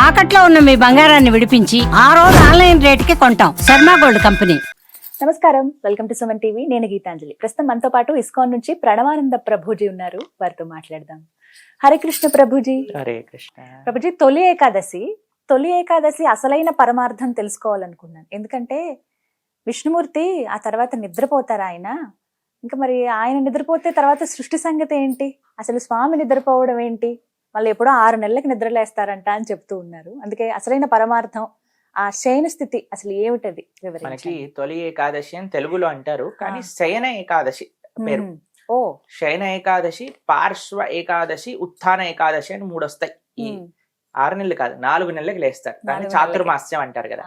తాకట్లో ఉన్న మీ బంగారాన్ని విడిపించి ఆ రోజు ఆన్లైన్ రేటుకి కొంటాం. Sharma gold company. నమస్కారం, వెల్కమ్ టు సుమన్ టీవీ. నేను గీతాంజలి. ప్రస్తుతం మనతో పాటు ఇస్కాన్ నుంచి ప్రణవానంద ప్రభుజీ ఉన్నారు. వారితో మాట్లాడదాం. హరే కృష్ణ ప్రభుజీ. హరే కృష్ణ ప్రభుజీ, తొలి ఏకాదశి అసలైన పరమార్థం తెలుసుకోవాలనుకున్నాను. ఎందుకంటే విష్ణుమూర్తి ఆ తర్వాత నిద్రపోతారు ఆయన. ఇంకా మరి ఆయన నిద్రపోతే తర్వాత సృష్టి సంగతి ఏంటి? అసలు స్వామి నిద్రపోవడం ఏంటి? మళ్ళీ ఎప్పుడో 6 నెలలకు నిద్రలేస్తారంట అని చెప్తూ ఉన్నారు. అందుకే అసలైన పరమార్థం, ఆ శయన స్థితి అసలు ఏమిటది వివరించండి. మనకి తొలి ఏకాదశి అని తెలుగులో అంటారు, కానీ శయన ఏకాదశి పేరు. ఓ శయన ఏకాదశి, పార్శ్వ ఏకాదశి, ఉత్థాన ఏకాదశి అని 3 వస్తాయి. ఈ 6 నెలలు కాదు, 4 నెలలకు లేస్తారు. దాన్ని చాతుర్మాస్యం అంటారు కదా.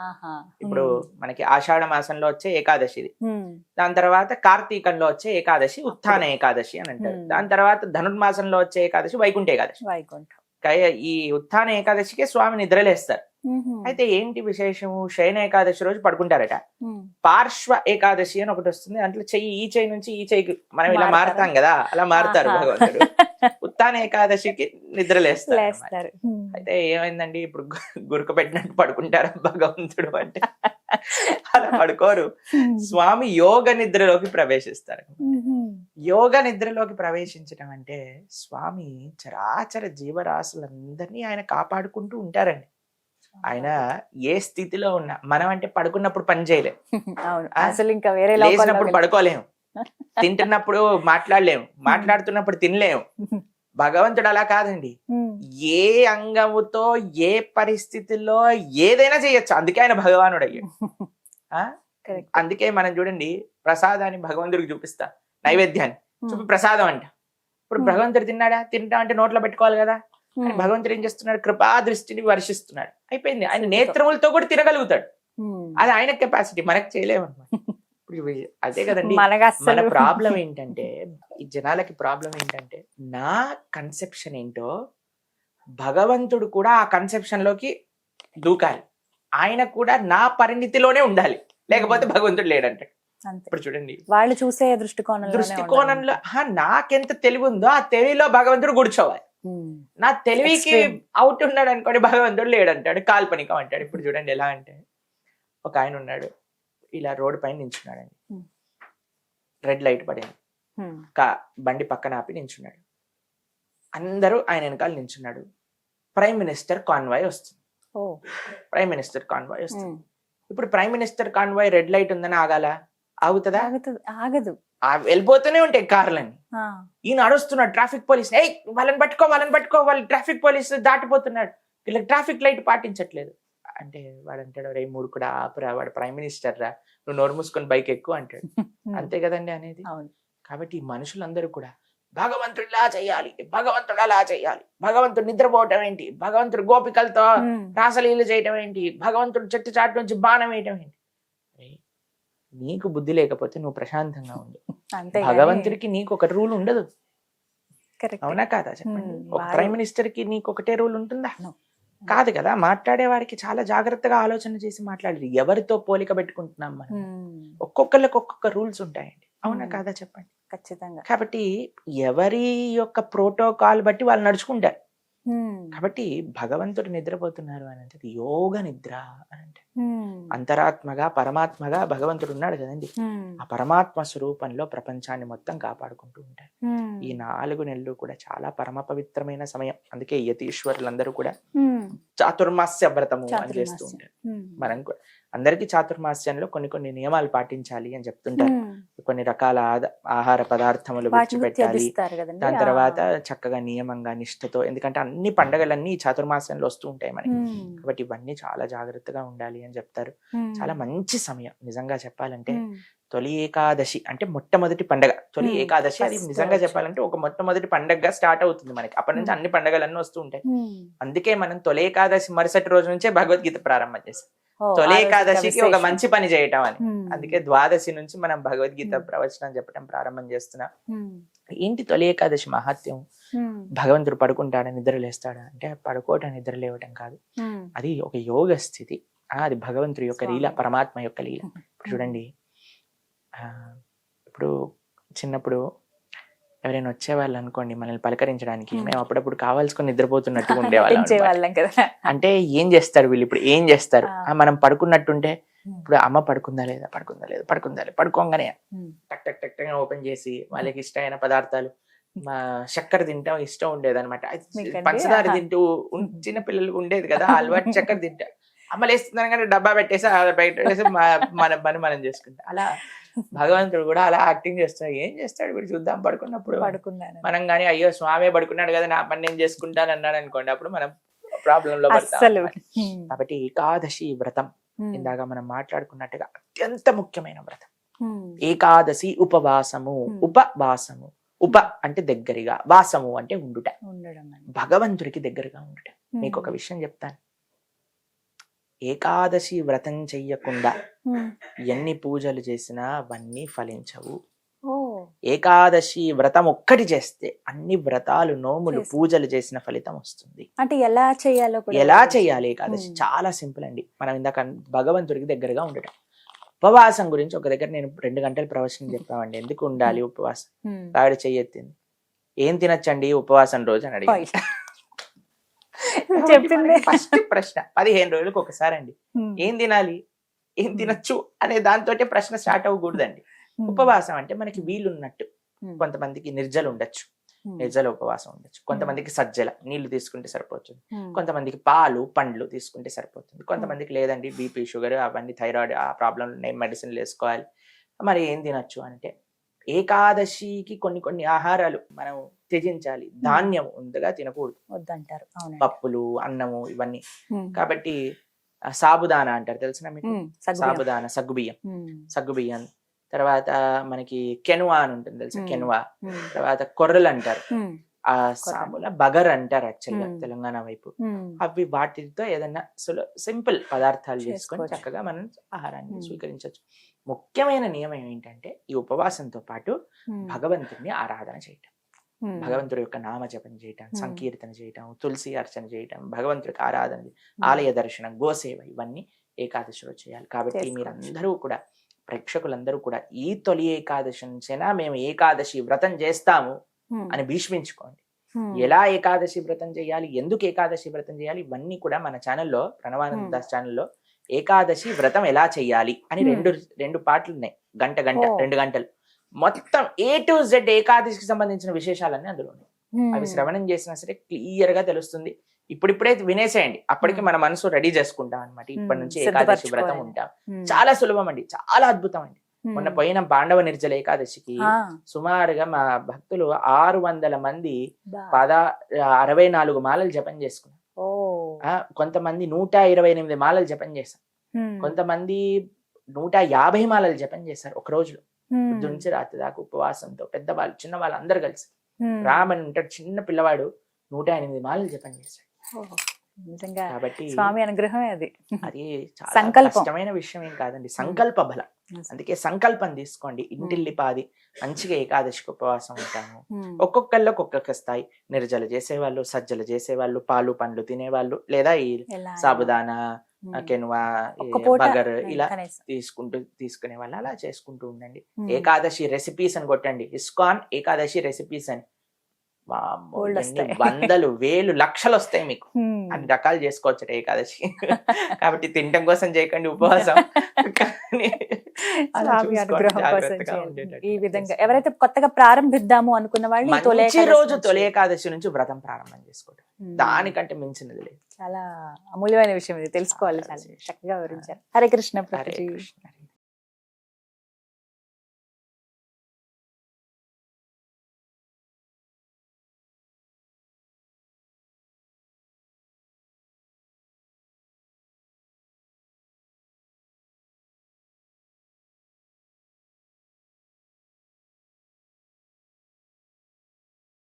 ఇప్పుడు మనకి ఆషాఢ మాసంలో వచ్చే ఏకాదశి ఇది. దాని తర్వాత కార్తీకంలో వచ్చే ఏకాదశి ఉత్థాన ఏకాదశి అని అంటారు. దాని తర్వాత ధనుర్మాసంలో వచ్చే ఏకాదశి వైకుంఠ ఏకాదశి. ఈ ఉత్థాన ఏకాదశికే స్వామి నిద్రలేస్తారు. అయితే ఏంటి విశేషము? శయన ఏకాదశి రోజు పడుకుంటారట. పార్శ్వ ఏకాదశి అని ఒకటి వస్తుంది. దాంట్లో ఈ చెయ్యి నుంచి ఈ చెయ్యికి మనం ఇలా మారుతాం కదా, అలా మారుతారు భగవంతుడు. ఉత్థాన ఏకాదశికి నిద్రలేస్తారు. అయితే ఏమైందండి, ఇప్పుడు గురక పెట్టినట్టు పడుకుంటారా భగవంతుడు అంటే? అలా పడుకోరు. స్వామి యోగ నిద్రలోకి ప్రవేశిస్తారు. యోగ నిద్రలోకి ప్రవేశించడం అంటే స్వామి చరాచర జీవరాశులందరినీ ఆయన కాపాడుకుంటూ ఉంటారండి. ఆయన ఏ స్థితిలో ఉన్నా, మనం అంటే పడుకున్నప్పుడు పని చేయలేము, అసలు ఇంకా వేరే లేచినప్పుడు పడుకోలేము, తింటున్నప్పుడు మాట్లాడలేము, మాట్లాడుతున్నప్పుడు తినలేము. భగవంతుడు అలా కాదండి. ఏ అంగముతో ఏ పరిస్థితుల్లో ఏదైనా చేయొచ్చు. అందుకే ఆయన భగవానుడు అయ్యాడు. అందుకే మనం చూడండి, ప్రసాదాన్ని భగవంతుడికి చూపిస్తా, నైవేద్యాన్ని చూపి ప్రసాదం అంట. ఇప్పుడు భగవంతుడు తింటా అంటే నోట్లో పెట్టుకోవాలి కదా. భగవంతుడు ఏం చేస్తున్నాడు? కృపా దృష్టిని వర్షిస్తున్నాడు. అయిపోయింది. ఆయన నేత్రములతో కూడా తినగలుగుతాడు. అది ఆయన కెపాసిటీ, మనకు చేయలేము అనమాట. అదే కదండి మన ప్రాబ్లం ఏంటంటే, ఈ జనాలకి ప్రాబ్లం ఏంటంటే, నా కన్సెప్షన్ ఏంటో భగవంతుడు కూడా ఆ కన్సెప్షన్ లోకి దూకాలి. ఆయన కూడా నా పరిణితిలోనే ఉండాలి, లేకపోతే భగవంతుడు లేడంటాడు. ఇప్పుడు చూడండి, వాళ్ళు చూసే దృష్టికోణంలో నాకెంత తెలివి ఉందో ఆ తెలివిలో భగవంతుడు కూర్చోవాలి. నా తెలివికి అవుట్ ఉన్నాడు అనుకోండి, భగవంతుడు లేడంటాడు, కాల్పనికం అంటాడు. ఇప్పుడు చూడండి ఎలా అంటే, ఒక ఆయన ఉన్నాడు, ఇలా రోడ్డు పైన నించున్నాడండి. రెడ్ లైట్ పడింది, బండి పక్కన ఆపి నించున్నాడు. అందరూ ఆయన వెనకాల నించున్నాడు. ప్రైమ్ మినిస్టర్ కాన్వాయ్ వస్తుంది. ప్రైమ్ మినిస్టర్ కాన్వాయ్ వస్తుంది. ఇప్పుడు prime minister convoy red light ఉందని ఆగాల? ఆగుతుందా? ఆగదు. వెళ్ళిపోతూనే ఉంటాయి కార్లని. ఈయన అడుస్తున్నాడు ట్రాఫిక్ పోలీస్, వాళ్ళని పట్టుకో, వాళ్ళు ట్రాఫిక్ పోలీసు దాటిపోతున్నాడు, వీళ్ళకి ట్రాఫిక్ లైట్ పాటించట్లేదు అంటే వాడు అంటాడు, రే మూడు కూడా ఆపురా, వాడు ప్రైమ్ మినిస్టర్ రా, నువ్వు నోరు మూసుకొని బైక్ ఎక్కువ అంటాడు. అంతే కదండి అనేది. కాబట్టి ఈ మనుషులందరూ కూడా భగవంతుడు ఇలా చెయ్యాలి, భగవంతుడు అలా చెయ్యాలి, భగవంతుడు నిద్రపోవటం ఏంటి, భగవంతుడు గోపికలతో రాసలీలు చేయటం ఏంటి, భగవంతుడు చెట్టు చాటు నుంచి బాణం వేయటం ఏంటి? నీకు బుద్ధి లేకపోతే నువ్వు ప్రశాంతంగా ఉండు. భగవంతుడికి నీకు ఒక రూల్ ఉండదు. అవునా కాదా చెప్పండి? ఒక ప్రైమ్ మినిస్టర్ కి నీకు ఒకటే రూల్ ఉంటుందా? కాదు కదా. మాట్లాడేవాడికి చాలా జాగ్రత్తగా ఆలోచన చేసి మాట్లాడాలి. ఎవరితో పోలిక పెట్టుకుంటున్నాం మనం? ఒక్కొక్కళ్ళకి ఒక్కొక్క రూల్స్ ఉంటాయండి. అవునా కాదా చెప్పండి? ఖచ్చితంగా. కాబట్టి ఎవరి యొక్క ప్రోటోకాల్ బట్టి వాళ్ళు నడుచుకుంటారు. కాబట్టి భగవంతుడు నిద్రపోతున్నారు అని అంటే యోగ నిద్ర అని అంటే, అంతరాత్మగా పరమాత్మగా భగవంతుడు ఉన్నాడు కదండి. ఆ పరమాత్మ స్వరూపంలో ప్రపంచాన్ని మొత్తం కాపాడుకుంటూ ఉంటారు. ఈ 4 నెలలు కూడా చాలా పరమ పవిత్రమైన సమయం. అందుకే యతీశ్వరులందరూ కూడా చాతుర్మాస్య వ్రతము అని చేస్తూ ఉంటారు. మనం అందరికీ చాతుర్మాస్యంలో కొన్ని నియమాలు పాటించాలి అని చెప్తుంటారు. కొన్ని రకాల ఆహార పదార్థములు విడిచిపెట్టాలి. దాని తర్వాత చక్కగా నియమంగా నిష్ఠతో, ఎందుకంటే అన్ని పండగలన్నీ చాతుర్మాస్యంలో వస్తూ ఉంటాయి మనకి. కాబట్టి ఇవన్నీ చాలా జాగ్రత్తగా ఉండాలి అని చెప్తారు. చాలా మంచి సమయం నిజంగా చెప్పాలంటే. తొలి ఏకాదశి అంటే మొట్టమొదటి పండగ. తొలి ఏకాదశి అది నిజంగా చెప్పాలంటే ఒక మొట్టమొదటి పండగగా స్టార్ట్ అవుతుంది మనకి. అప్పటి నుంచి అన్ని పండగలన్నీ వస్తూ ఉంటాయి. అందుకే మనం తొలి ఏకాదశి మరుసటి రోజు నుంచే భగవద్గీత ప్రారంభం చేస్తాం. తొలి ఏకాదశికి ఒక మంచి పని చేయటం అని. అందుకే ద్వాదశి నుంచి మనం భగవద్గీత ప్రవచనం చెప్పడం ప్రారంభం చేస్తున్నాం. ఏంటి తొలి ఏకాదశి మహాత్యం? భగవంతుడు పడుకుంటాడా, నిద్రలేస్తాడా అంటే పడుకోవటం నిద్ర లేవటం కాదు. అది ఒక యోగ స్థితి. అది భగవంతుడి యొక్క లీల, పరమాత్మ యొక్క లీల. ఇప్పుడు చూడండి, ఇప్పుడు చిన్నప్పుడు ఎవరైనా వచ్చేవాళ్ళు అనుకోండి మనల్ని పలకరించడానికి, మేము అప్పుడప్పుడు కావాల్సుకొని నిద్రపోతున్నట్టుగా ఉండేవాళ్ళం అన్నమాట. నటించేవాళ్ళం కదా. అంటే ఏం చేస్తారు వీళ్ళు, ఇప్పుడు ఏం చేస్తారు, మనం పడుకున్నట్టుంటే ఇప్పుడు అమ్మ పడుకుందా లేదా, పడుకోగానే టక్ టక్ టక్ టక్ ఓపెన్ చేసి వాళ్ళకి ఇష్టమైన పదార్థాలు, మా చక్కెర తింటాం ఇష్టం ఉండేది అనమాట. మీకండి? పంచదార ఆహా. తింటూ చిన్న పిల్లలకు ఉండేది కదా అలవాటు, చక్కెర తింటా అమ్మ లేస్తున్నాను కానీ డబ్బా పెట్టేసి బయట పెట్టేసి మన పని మనం చేసుకుంటాం. అలా భగవంతుడు కూడా అలా యాక్టింగ్ చేస్తాడు. ఏం చేస్తాడు వీడు చూద్దాం పడుకున్నప్పుడు పడుకున్నాను. మనం కానీ అయ్యో స్వామి పడుకున్నాడు కదా నా పని నేను చేసుకుంటాను అన్నాడు అనుకోండి, అప్పుడు మనం ప్రాబ్లం లో పడతాం అస్సలు. అన్నమాట. కాబట్టి ఏకాదశి వ్రతం ఇందాక మనం మాట్లాడుకున్నట్టుగా అత్యంత ముఖ్యమైన వ్రతం. ఏకాదశి ఉపవాసము, ఉపవాసము, ఉప అంటే దగ్గరగా, వాసము అంటే ఉండుట, ఉండడం అని. భగవంతుడికి దగ్గరగా ఉండుట. మీకు ఒక విషయం చెప్తాను, ఏకాదశి వ్రతం చెయ్యకుండా ఎన్ని పూజలు చేసినా అవన్నీ ఫలించవు. ఓ, ఏకాదశి వ్రతం ఒక్కటి చేస్తే అన్ని వ్రతాలు, నోములు, చేస్తే. పూజలు చేసిన ఫలితం వస్తుంది. అంటే ఎలా చేయాలో కూడా ఎలా చేయాలి ఏకాదశి? చాలా సింపుల్ అండి. మనం ఇందాక భగవంతుడికి దగ్గరగా ఉండటం. ఉపవాసం గురించి ఒక దగ్గర నేను 2 గంటల ప్రవచనం చెప్పామండి. ఎందుకు ఉండాలి ఉపవాసం? ఆవిడ చెయ్యెత్తింది, ఏం తినచ్చండి ఉపవాసం రోజు అని అడిగి. చెప్పింది ఫస్ట్ ప్రశ్న 15 రోజులకు ఒకసారి అండి. ఏం తినాలి, ఏం తినచ్చు అనే దాంతో ప్రశ్న స్టార్ట్ అవ్వకూడదండి. ఉపవాసం అంటే మనకి వీలున్నట్టు. కొంతమందికి నిర్జలు ఉండొచ్చు, నిర్జల ఉపవాసం ఉండొచ్చు. కొంతమందికి సజ్జల నీళ్లు తీసుకుంటే సరిపోతుంది. కొంతమందికి పాలు పండ్లు తీసుకుంటే సరిపోతుంది. కొంతమందికి లేదండి బీపీ షుగర్ అవన్నీ థైరాయిడ్ ఆ ప్రాబ్లం ఉన్నాయి, మెడిసిన్లు వేసుకోవాలి. మరి ఏం తినచ్చు అంటే ఏకాదశికి కొన్ని ఆహారాలు మనం త్యజించాలి. ధాన్యం ఉందిగా తినకూడదు, వద్దంటారు. పప్పులు, అన్నము ఇవన్నీ. కాబట్టి సాబుదానా అంటారు, తెలిసిన మీకు? సాబుదానా, సగ్గుబియ్యం. తర్వాత మనకి కెనువా అని ఉంటుంది, తెలుసా? కెనువా. తర్వాత కొర్రలు అంటారు, ఆ సాముల బగర్ అంటారు యాక్చువల్గా తెలంగాణ వైపు. అవి వాటితో ఏదైనా సింపుల్ పదార్థాలు చేసుకొని చక్కగా మనం ఆహారాన్ని స్వీకరించవచ్చు. ముఖ్యమైన నియమం ఏంటంటే ఈ ఉపవాసంతో పాటు భగవంతుడిని ఆరాధన చేయటం, భగవంతుడి యొక్క నామ జపం చేయటం, సంకీర్తన చేయటం, తులసి అర్చన చేయటం, భగవంతుడికి ఆరాధన, ఆలయ దర్శనం, గోసేవ, ఇవన్నీ ఏకాదశిలో చేయాలి. కాబట్టి మీరందరూ కూడా, ప్రేక్షకులందరూ కూడా ఈ తొలి ఏకాదశి నుంచైనా మేము ఏకాదశి వ్రతం చేస్తాము అని భీష్మించుకోండి. ఎలా ఏకాదశి వ్రతం చేయాలి, ఎందుకు ఏకాదశి వ్రతం చేయాలి, ఇవన్నీ కూడా మన ఛానల్లో, ప్రణవానంద దాస్ ఛానల్లో ఏకాదశి వ్రతం ఎలా చెయ్యాలి అని రెండు పాటలు ఉన్నాయి. గంట 2 గంటలు మొత్తం A to Z ఏకాదశికి సంబంధించిన విశేషాలన్నీ అందులో ఉన్నాయి. అవి శ్రవణం చేసినా సరే క్లియర్ గా తెలుస్తుంది. ఇప్పుడిప్పుడే వినేసేయండి, అప్పటికి మన మనసు రెడీ చేసుకుంటాం అనమాట. ఇప్పటి నుంచి ఏకాదశి వ్రతం ఉంటాం. చాలా సులభం అండి, చాలా అద్భుతం అండి. మొన్న పోయిన పాండవ నిర్జల ఏకాదశికి సుమారుగా మా భక్తులు 600 మంది 64 మాలలు జపం చేసుకున్నారు. కొంతమంది 128 మాలలు జపం చేశారు. కొంతమంది 150 మాలలు జపం చేశారు ఒక రోజులో. పొద్దు నుంచి రాత్రి దాకా ఉపవాసంతో, పెద్దవాళ్ళు చిన్నవాళ్ళు అందరు కలిసి. రామన్ ఉంటాడు, చిన్న పిల్లవాడు 108 మాలలు జపం చేశాడు. కాబట్టి స్వామి అనుగ్రహమే అది. అది చాలా కష్టమైన విషయం ఏం కాదండి, సంకల్ప బలం. అందుకే సంకల్పం తీసుకోండి. ఇంటిల్లిపాది మంచిగా ఏకాదశికి ఉపవాసం ఉంటాము. ఒక్కొక్కళ్ళు ఒక్కొక్క స్థాయి. నిర్జలు చేసేవాళ్ళు, సజ్జలు చేసేవాళ్ళు, పాలు పండ్లు తినేవాళ్ళు, లేదా ఈ సాబుదానా, కెనువా, బగర్ ఇలా తీసుకునే వాళ్ళు అలా చేసుకుంటూ ఉండండి. ఏకాదశి రెసిపీస్ అని కొట్టండి, ఇస్కాన్ ఏకాదశి రెసిపీస్ అని. వందలు, వేలు, లక్షలు వస్తాయి మీకు. అన్ని రకాలు చేసుకోవచ్చు ఏకాదశి. కాబట్టి తినటం కోసం చేయకండి ఉపవాసం, ఈ విధంగా ఎవరైతే కొత్తగా ప్రారంభిద్దాము అనుకున్న వాళ్ళు మంచి రోజు తొలి ఏకాదశి నుంచి వ్రతం ప్రారంభం చేసుకోవడం, దానికంటే మించినది లేదు. చాలా అమూల్యమైన విషయం ఇది, తెలుసుకోవాలి. చాలా చక్కగా వివరించారు. హరే కృష్ణ.